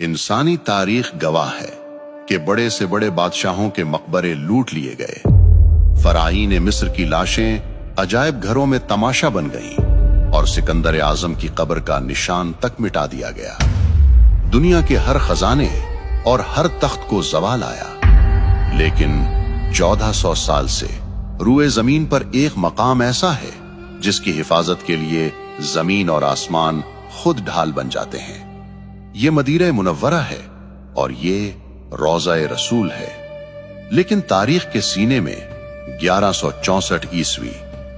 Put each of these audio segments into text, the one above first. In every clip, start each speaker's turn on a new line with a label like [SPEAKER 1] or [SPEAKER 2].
[SPEAKER 1] इंसानी तारीख गवाह है कि बड़े से बड़े बादशाहों के मकबरे लूट लिए गए। फराईन मिस्र की लाशें अजायब घरों में तमाशा बन गईं और सिकंदर आजम की कब्र का निशान तक मिटा दिया गया। दुनिया के हर खजाने और हर तख्त को जवाल आया, लेकिन 1400 साल से रूए जमीन पर एक मकाम ऐसा है जिसकी हिफाजत के लिए जमीन और आसमान खुद ढाल बन जाते हैं। ये मदीना मुनव्वरा है और ये रोज़ा रसूल है। लेकिन तारीख के सीने में 1164 ईस्वी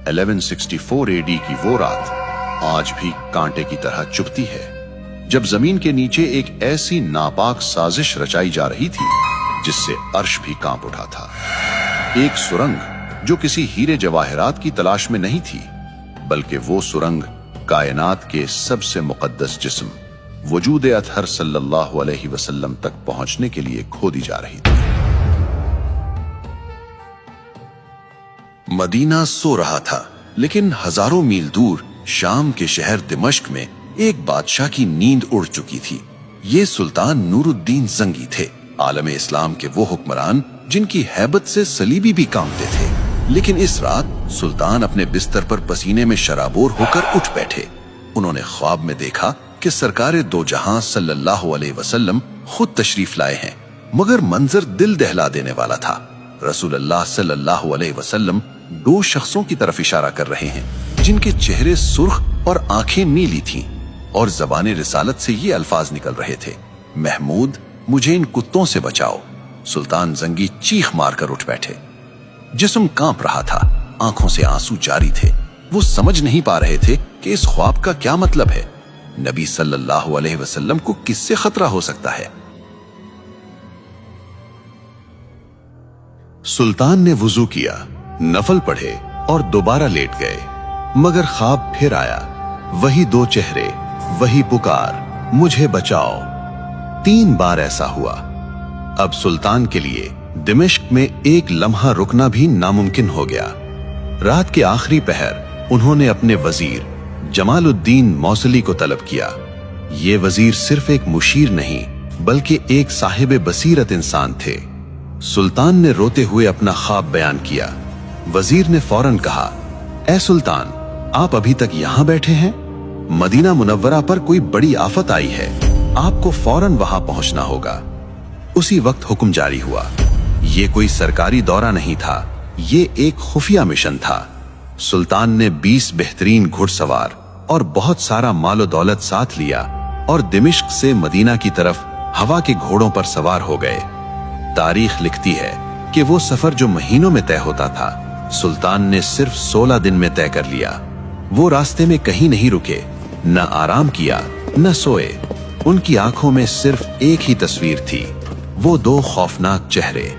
[SPEAKER 1] 1164 एडी की वो रात आज भी कांटे की तरह चुभती है, जब जमीन के नीचे एक ऐसी नापाक साजिश रचाई जा रही थी जिससे अर्श भी कांप उठा था। एक सुरंग जो किसी हीरे जवाहरात की तलाश में नहीं थी, बल्कि वो सुरंग कायनात के सबसे मुकद्दस जिस्म वजूद अतहर सल्लल्लाहु अलैहि वसल्लम तक पहुंचने के लिए खोदी जा रही थी।
[SPEAKER 2] मदीना सो रहा था, लेकिन हजारों मील दूर शाम के शहर दिमश्क में एक बादशाह की नींद उड़ चुकी थी। ये सुल्तान नूरुद्दीन जंगी थे, आलम इस्लाम के वो हुक्मरान जिनकी हैबत से सलीबी भी कांपते थे। लेकिन इस रात सुल्तान अपने बिस्तर पर पसीने में शराबोर होकर उठ बैठे। उन्होंने ख्वाब में देखा कि सरकारे दो जहां सल्लल्लाहु अलैहि वसल्लम खुद तशरीफ लाए हैं, मगर मंजर दिल दहला देने वाला था। रसूलुल्लाह सल्लल्लाहु अलैहि वसल्लम दो शख्सों की तरफ इशारा कर रहे हैं जिनके चेहरे सुर्ख और आंखें नीली थीं, और ज़बाने रिसालत से ये अल्फाज निकल रहे थे, महमूद मुझे इन कुत्तों से बचाओ। सुल्तान जंगी चीख मारकर उठ बैठे। जिस्म कांप रहा था, आंखों से आंसू जारी थे। वो समझ नहीं पा रहे थे कि इस ख्वाब का क्या मतलब है। नबी सल्लल्लाहु अलैहि वसल्लम को किससे खतरा हो सकता है?
[SPEAKER 1] सुल्तान ने वुजू किया, नफल पढ़े और दोबारा लेट गए, मगर ख्वाब फिर आया। वही दो चेहरे, वही पुकार, मुझे बचाओ। 3 बार ऐसा हुआ। अब सुल्तान के लिए दिमश्क में एक लम्हा रुकना भी नामुमकिन हो गया। रात के आखिरी पहर उन्होंने अपने वजीर जमालुद्दीन मौसली को तलब किया। ये वजीर सिर्फ एक मुशीर नहीं, बल्कि एक साहिब बसीरत इंसान थे। सुल्तान ने रोते हुए अपना ख्वाब बयान किया। वजीर ने फौरन कहा, ए सुल्तान, आप अभी तक यहाँ बैठे हैं? मदीना मुनव्वरा पर कोई बड़ी आफत आई है, आपको फौरन वहां पहुंचना होगा। उसी वक्त हुक्म जारी हुआ। ये कोई सरकारी दौरा नहीं था, ये एक खुफिया मिशन था। सुल्तान ने 20 बेहतरीन घुड़सवार और बहुत सारा मालो दौलत साथ लिया और दिमिश्क से मदीना की तरफ हवा के घोड़ों पर सवार हो गए। तारीख लिखती है कि वो सफर जो महीनों में तय होता था, सुल्तान ने सिर्फ 16 दिन में तय कर लिया। वो रास्ते में कहीं नहीं रुके, न आराम किया, न सोए। उनकी आंखों में सिर्फ एक ही तस्वीर थी, वो 2 खौफनाक चेहरे।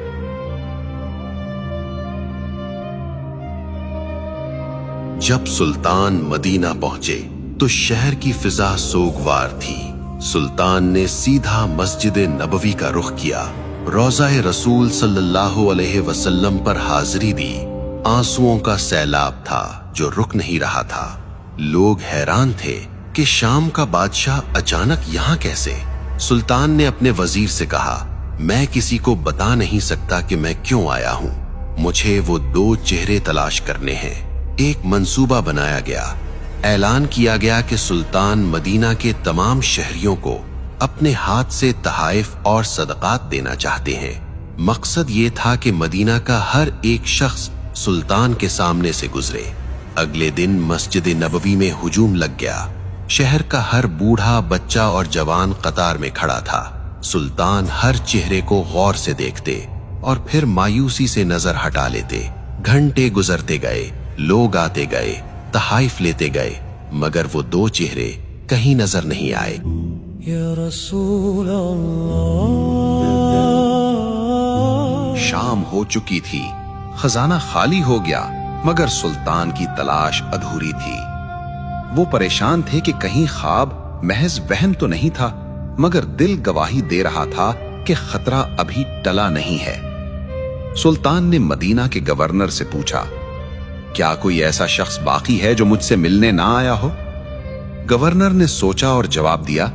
[SPEAKER 2] जब सुल्तान मदीना पहुंचे तो शहर की फिजा सोगवार थी। सुल्तान ने सीधा मस्जिद नबवी का रुख किया, रोज़ा रसूल सल्लल्लाहु अलैहि वसल्लम पर हाजिरी दी। आंसुओं का सैलाब था जो रुक नहीं रहा था। लोग हैरान थे कि शाम का बादशाह अचानक यहाँ कैसे? सुल्तान ने अपने वजीर से कहा, मैं किसी को बता नहीं सकता कि मैं क्यों आया हूँ। मुझे वो 2 चेहरे तलाश करने हैं। एक मंसूबा बनाया गया। ऐलान किया गया कि सुल्तान मदीना के तमाम शहरियों को अपने हाथ से तहाइफ और सदकात देना चाहते हैं। मकसद ये था कि मदीना का हर एक शख्स सुल्तान के सामने से गुजरे। अगले दिन मस्जिद नबवी में हुजूम लग गया। शहर का हर बूढ़ा, बच्चा और जवान कतार में खड़ा था। सुल्तान हर चेहरे को गौर से देखते और फिर मायूसी से नजर हटा लेते। घंटे गुजरते गए, लोग आते गए, तहाइफ लेते गए, मगर वो 2 चेहरे कहीं नजर नहीं आए।
[SPEAKER 3] या रसूल अल्लाह।
[SPEAKER 2] शाम हो चुकी थी, खजाना खाली हो गया, मगर सुल्तान की तलाश अधूरी थी। वो परेशान थे कि कहीं ख्वाब महज वहम तो नहीं था, मगर दिल गवाही दे रहा था कि खतरा अभी टला नहीं है। सुल्तान ने मदीना के गवर्नर से पूछा, क्या कोई ऐसा शख्स बाकी है जो मुझसे मिलने ना आया हो? गवर्नर ने सोचा और जवाब दिया,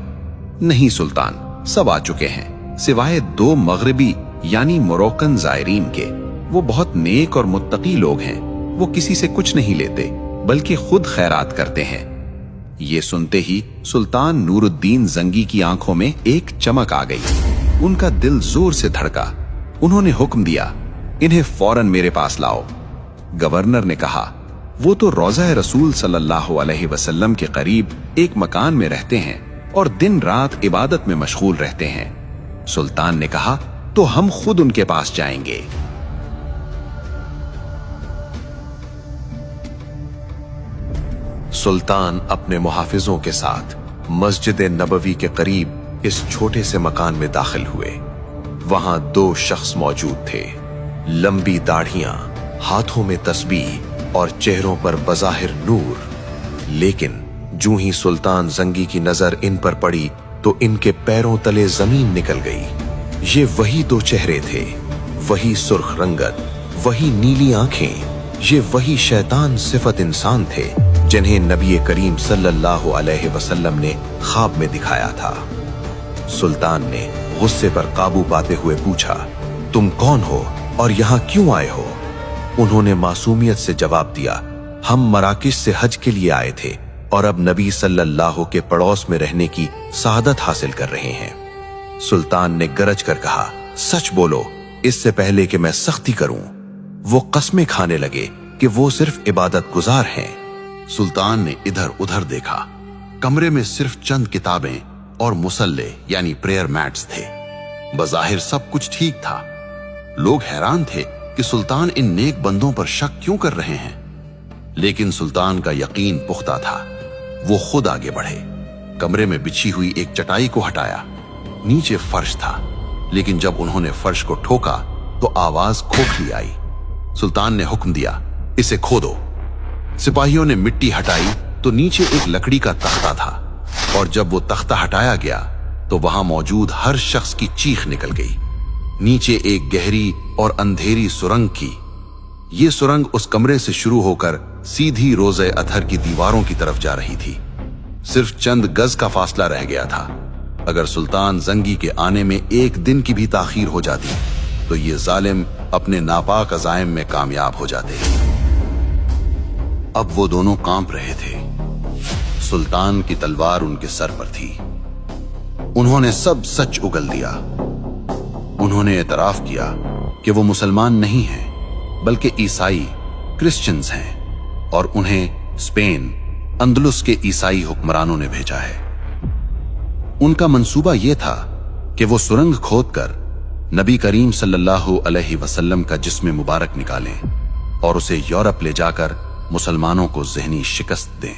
[SPEAKER 2] नहीं सुल्तान,
[SPEAKER 4] सब आ चुके हैं, सिवाय 2 मगरबी यानी मोरक्कन ज़ायरीन के। वो बहुत नेक और मुत्तकी लोग हैं। वो किसी से कुछ नहीं लेते, बल्कि खुद खैरात करते हैं। ये सुनते ही सुल्तान नूरुद्दीन जंगी की आंखों में एक चमक आ गई। उनका दिल जोर से धड़का। उन्होंने हुक्म दिया, इन्हें फौरन मेरे पास लाओ। गवर्नर ने कहा, वो तो रोज़ा रसूल सल्लल्लाहु अलैहि वसल्लम के करीब एक मकान में रहते हैं और दिन रात इबादत में मशगूल रहते हैं। सुल्तान ने कहा, तो हम खुद उनके पास जाएंगे।
[SPEAKER 2] सुल्तान अपने मुहाफिजों के साथ मस्जिद नबवी के करीब इस छोटे से मकान में दाखिल हुए। वहां 2 शख्स मौजूद थे, लंबी दाढ़ियां, हाथों में तस्बीह और चेहरों पर बज़ाहिर नूर। लेकिन जूं ही सुल्तान जंगी की नजर इन पर पड़ी तो इनके पैरों तले जमीन निकल गई। ये वही 2 चेहरे थे, वही सुर्ख रंगत, वही नीली आंखें, ये वही शैतान सिफत इंसान थे जिन्हें नबी करीम सल्लल्लाहु अलैहि वसल्लम ने ख्वाब में दिखाया था। सुल्तान ने गुस्से पर काबू पाते हुए पूछा, तुम कौन हो और यहाँ क्यों आए हो? उन्होंने मासूमियत से जवाब दिया, हम मराकिश से हज के लिए आए थे और अब नबी सल्लल्लाहु के पड़ोस में रहने की सआदत हासिल कर रहे हैं। सुल्तान ने गरज कर कहा, सच बोलो, इससे पहले कि मैं सख्ती करूं। वो कसमें खाने लगे कि वो सिर्फ इबादत गुजार हैं। सुल्तान ने इधर उधर देखा। कमरे में सिर्फ चंद किताबें और मुसल्ले यानी प्रेयर मैट्स थे। बज़ाहिर सब कुछ ठीक था। लोग हैरान थे कि सुल्तान इन नेक बंदों पर शक क्यों कर रहे हैं, लेकिन सुल्तान का यकीन पुख्ता था। वो खुद आगे बढ़े, कमरे में बिछी हुई एक चटाई को हटाया। नीचे फर्श था, लेकिन जब उन्होंने फर्श को ठोका तो आवाज खोखली आई। सुल्तान ने हुक्म दिया, इसे खोदो। सिपाहियों ने मिट्टी हटाई तो नीचे एक लकड़ी का तख्ता था, और जब वो तख्ता हटाया गया तो वहां मौजूद हर शख्स की चीख निकल गई। नीचे एक गहरी और अंधेरी सुरंग की। ये सुरंग उस कमरे से शुरू होकर सीधी रोज़े अतहर की दीवारों की तरफ जा रही थी। सिर्फ चंद गज का फासला रह गया था। अगर सुल्तान जंगी के आने में एक दिन की भी ताखीर हो जाती तो ये जालिम अपने नापाक अज़ाइम में कामयाब हो जाते। अब वो दोनों कांप रहे थे। सुल्तान की तलवार उनके सर पर थी। उन्होंने सब सच उगल दिया। उन्होंने एतराफ किया कि वो मुसलमान नहीं हैं, बल्कि ईसाई क्रिश्चियंस हैं, और उन्हें स्पेन अंदलुस के ईसाई हुक्मरानों ने भेजा है। उनका मंसूबा यह था कि वो सुरंग खोदकर नबी करीम सल्लल्लाहु अलैहि वसल्लम का जिस्म मुबारक निकालें और उसे यूरोप ले जाकर मुसलमानों को ज़हनी शिकस्त दें।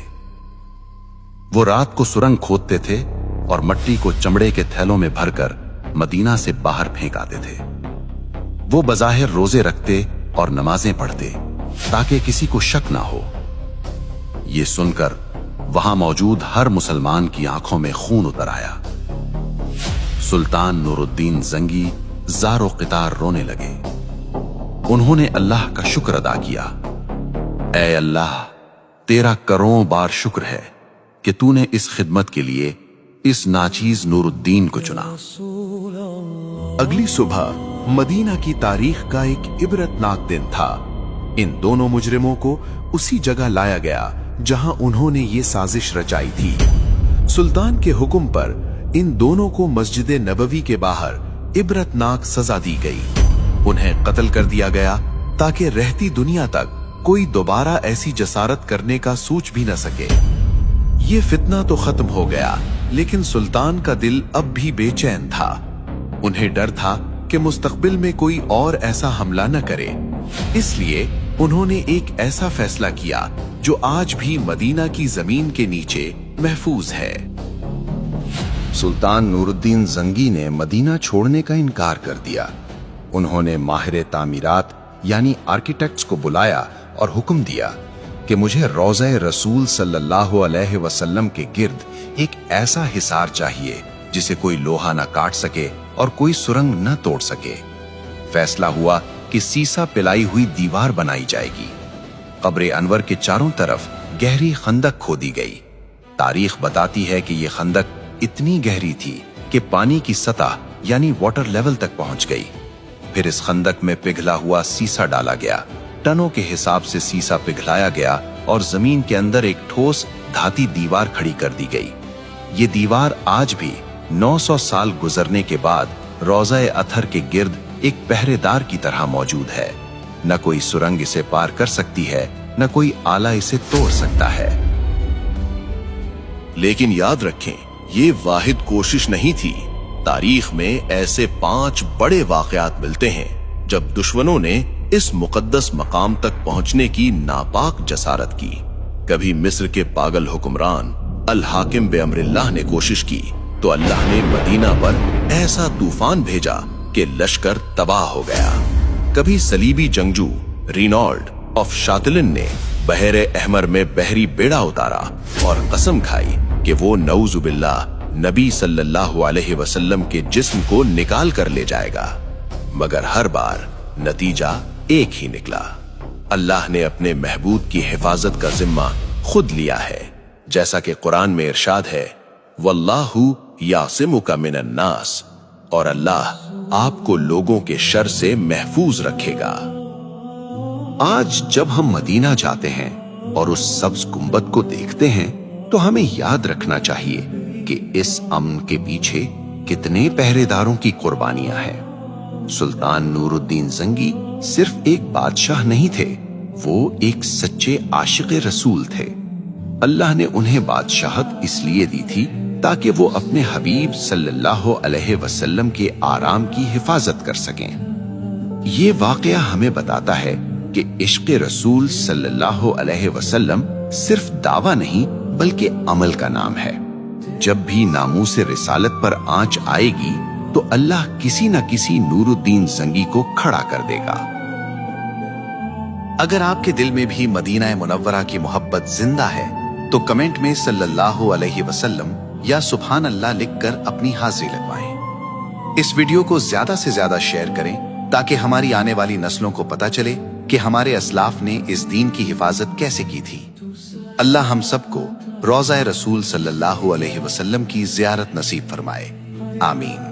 [SPEAKER 2] वो रात को सुरंग खोदते थे और मट्टी को चमड़े के थैलों में भरकर मदीना से बाहर फेंक आते थे। वो बज़ाहिर रोजे रखते और नमाजें पढ़ते ताकि किसी को शक ना हो। ये सुनकर वहां मौजूद हर मुसलमान की आंखों में खून उतर आया। सुल्तान नूरुद्दीन जंगी ज़ारो क़ितार रोने लगे। उन्होंने अल्लाह का शुक्र अदा किया। ऐ अल्लाह, तेरा करोड़ों बार शुक्र है कि तूने इस खिदमत के लिए इस नाचीज नूरुद्दीन को चुना।
[SPEAKER 4] अगली सुबह मदीना की तारीख का एक इबरतनाक दिन था। इन दोनों मुजरिमों को उसी जगह लाया गया जहां उन्होंने ये साजिश रचाई थी। सुल्तान के हुक्म पर इन दोनों को मस्जिद नबवी के बाहर इबरतनाक सजा दी गई। उन्हें कत्ल कर दिया गया ताकि रहती दुनिया तक कोई दोबारा ऐसी जसारत करने का सोच भी न सके। ये फितना तो खत्म हो गया, लेकिन सुल्तान का दिल अब भी बेचैन था। उन्हें डर था कि मुस्तकबिल में कोई और ऐसा हमला न करे। इसलिए उन्होंने एक ऐसा फैसला किया जो आज भी मदीना की जमीन के नीचे महफूज है।
[SPEAKER 1] सुल्तान नूरुद्दीन जंगी ने मदीना छोड़ने का इनकार कर दिया। उन्होंने माहिर तामीरात यानी आर्किटेक्ट्स को बुलाया और हुक्म दिया कि मुझे रोज़े रसूल सल्लल्लाहु अलैहि वसल्लम के गिर्द एक ऐसा हिसार चाहिए जिसे कोई लोहा न काट सके और कोई सुरंग न तोड़ सके। फैसला हुआ कि सीसा पिलाई हुई दीवार बनाई जाएगी। कब्र अनवर के चारों तरफ गहरी खंदक खोदी गई। तारीख बताती है कि यह खंदक इतनी गहरी थी कि पानी की सतह यानी वाटर लेवल तक पहुंच गई। फिर इस खंदक में पिघला हुआ सीसा डाला गया, टनों के हिसाब से सीसा पिघलाया गया और जमीन के अंदर एक ठोस धाती दीवार खड़ी कर दी गई। ये दीवार आज भी 900 साल गुजरने के बाद रोज़ा-ए अथर के गिर्द एक पहरेदार की तरह मौजूद है। न कोई सुरंग इसे पार कर सकती है, न कोई आला इसे तोड़ सकता है।
[SPEAKER 2] लेकिन याद रखें, ये वाहिद कोशिश नहीं थी। तारीख में ऐसे 5 बड़े वाकयात मिलते हैं जब दुश्मनों ने इस मुकद्दस मकाम तक पहुंचने की नापाक जसारत की। कभी मिस्र के पागल हुक्मरान अल हाकिम बेअमरिल्लाह ने कोशिश की तो अल्लाह ने मदीना पर ऐसा तूफान भेजा कि लश्कर तबाह हो गया। कभी सलीबी जंगजू रिनॉल्ड ऑफ शातिलिन ने बहरे अहमर में बहरी बेड़ा उतारा और कसम खाई कि वो नऊजुबिल्लाह नबी सल्लल्लाहु अलैहि वसल्लम के जिस्म को निकाल कर ले जाएगा, मगर हर बार नतीजा एक ही निकला। अल्लाह ने अपने महबूब की हिफाजत का जिम्मा खुद लिया है, जैसा कि कुरान में इरशाद है, वल्लाहु यासिमुका मिनन नास, और अल्लाह आपको लोगों के शर से महफूज रखेगा।
[SPEAKER 1] आज जब हम मदीना जाते हैं और उस सब्ज गुंबद को देखते हैं तो हमें याद रखना चाहिए कि इस अमन के पीछे कितने पहरेदारों की कुर्बानियां हैं। सुल्तान नूरुद्दीन जंगी सिर्फ एक बादशाह नहीं थे, वो एक सच्चे आशिक़े रसूल थे। अल्लाह ने उन्हें बादशाहत इसलिए दी थी ताकि वो अपने हबीब सल्लल्लाहु अलैहि वसल्लम के आराम की हिफाजत कर सकें। ये वाकया हमें बताता है कि इश्क़े रसूल सल्लल्लाहु अलैहि वसल्लम सिर्फ दावा नहीं बल्कि अमल का नाम है। जब भी नामूसे रिसालत पर आंच आएगी तो अल्लाह किसी न किसी नूरुद्दीन जंगी को खड़ा कर देगा।
[SPEAKER 4] अगर आपके दिल में भी मदीना मुनव्वरा की मोहब्बत जिंदा है तो कमेंट में सल्लल्लाहु अलैहि वसल्लम या सुभान अल्लाह लिखकर अपनी हाजिरी लगवाएं। इस वीडियो को ज्यादा से ज्यादा शेयर करें ताकि हमारी आने वाली नस्लों को पता चले कि हमारे असलाफ ने इस दीन की हिफाजत कैसे की थी। अल्लाह हम सबको रोज़ा-ए रसूल सल्लल्लाहु अलैहि वसल्लम की ज़ियारत नसीब फरमाए। आमीन।